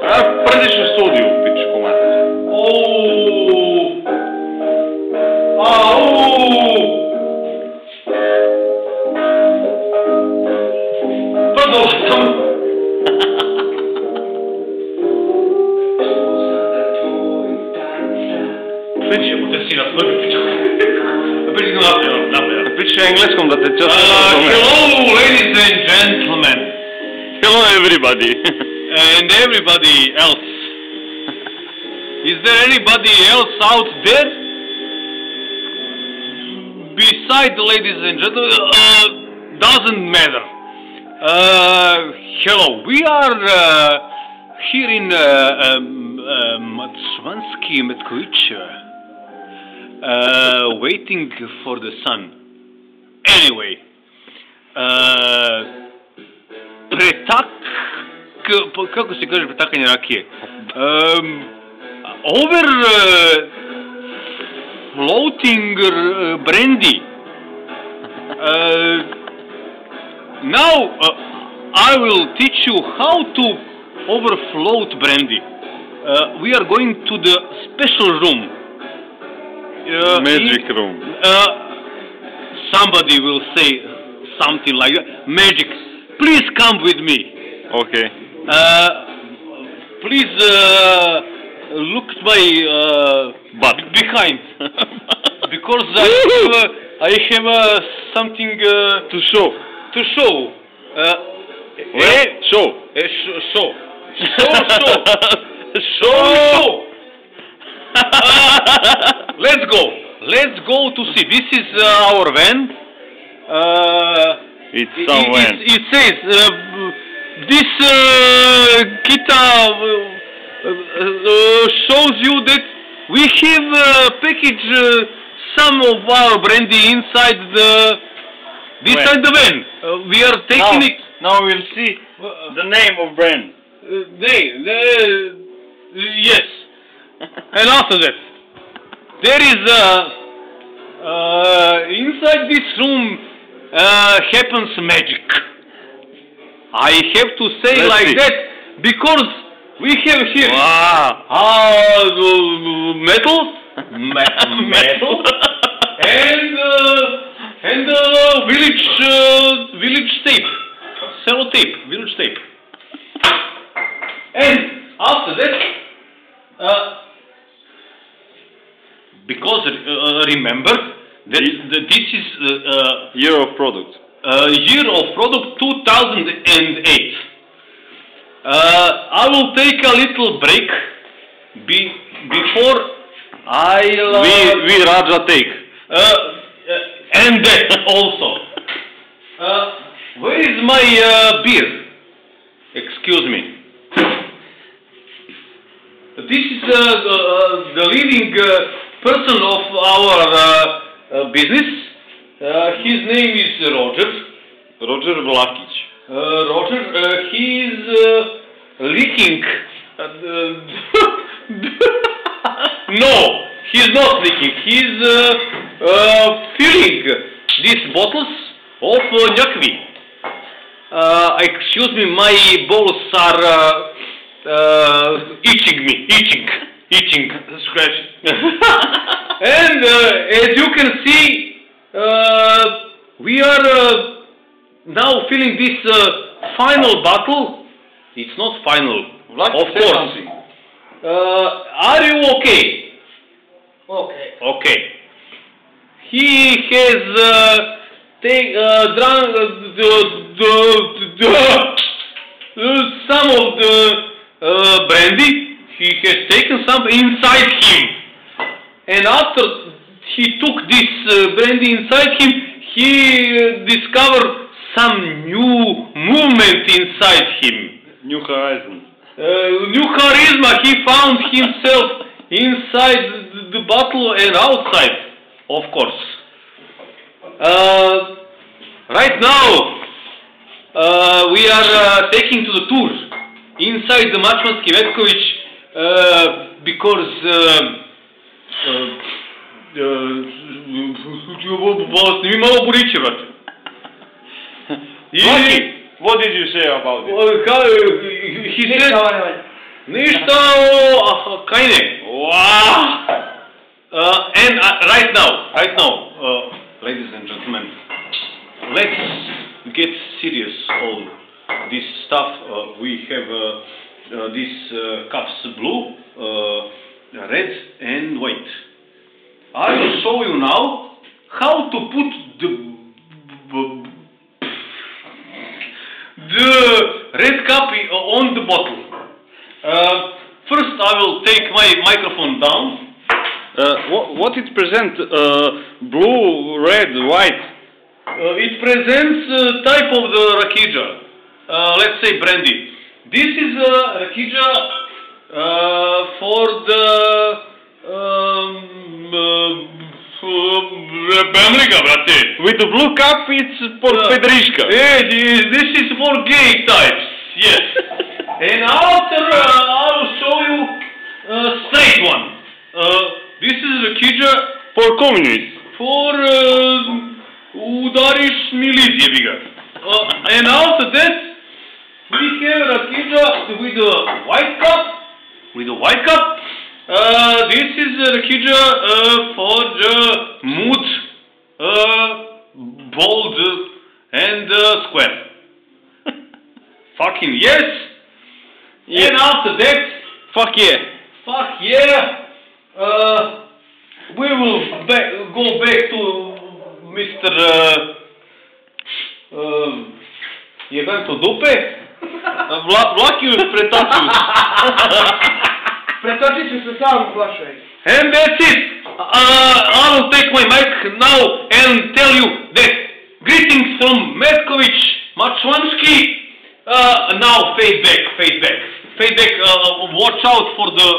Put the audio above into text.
Предишно студио, пичко мате. Падал съм. Вече му търси на твърди пичко. Бъди го напред. Пичко английском да те чуя. Hello, ladies and gentlemen. Hello everybody. And everybody else. Is there anybody else out there? Beside the ladies and gentlemen, doesn't matter. Hello, we are here in Matsvansky Metkovich, waiting for the sun. Anyway, pretак, kako se kaže pretakanje rakije? Over floating brandy. Now I will teach you how to overfloat brandy. We are going to the special room. Magic room. Somebody will say something like that. Magic. Please come with me. Okay. Please look at my Butt. behind. Because I have something To show. to show. Show. Show. Show. Let's go. Let's go to see. This is our van. It's some van. It says this Kita shows you that we have packaged some of our brandy inside the van. We are taking it. Now we'll see the name of brand. Yes. And after that, there is inside this room happens magic. I have to say Let's like see. that because we have here metal, metal, and village tape, sellotape, village tape. And after that, because remember that this is Year of product. year of product 2008. I will take a little break before I'll We Raja take. and that also. Where is my beer? Excuse me. This is the leading person of our business. His name is Roger. Roger Vlakic. Roger, he is leaking. No, he's not leaking. He's filling these bottles of Nyakvi. Excuse me, my balls are itching, scratch. And as you can see, we are now filling this final bottle. It's not final, of course. Are you okay? Okay. He has drunk some of the brandy. He has taken some inside him, and after he took this brandy inside him, he discovered some new movement inside him. New horizon. New charisma. He found himself inside the bottle and outside, of course. Right now, we are taking to the tour inside the Matsvansky Metkovich because snimi malo buriće, brate. Vlaki, what did you say about it? He said, Ništa, kajne. Wow. And right now, ladies and gentlemen, let's get serious. All this stuff. We have these cups blue, red, and white. I will show you now how to put the red cup on the bottle. First, I will take my microphone down. What it present? Blue, red, white. It presents type of the rakija. Let's say brandy. This is rakija for the America, brate. With the blue cup, it's for Pedrishka. This is for gay types. Yes. And after I will show you straight one. This is rakija For communists. for udariš milicije biga. And after that we have rakija with a white cup. This is rakija for the mood, bold and square. Fucking yes. Yeah. And after that, Fuck yeah. we will go back to Mr. Jebento Dupe. Vlakius Pretatius. Pretoči ću se sam plašaj. And that's it. I will take my mic now and tell you that greetings from Metković, Mačvanski. Now fade back. Watch out for the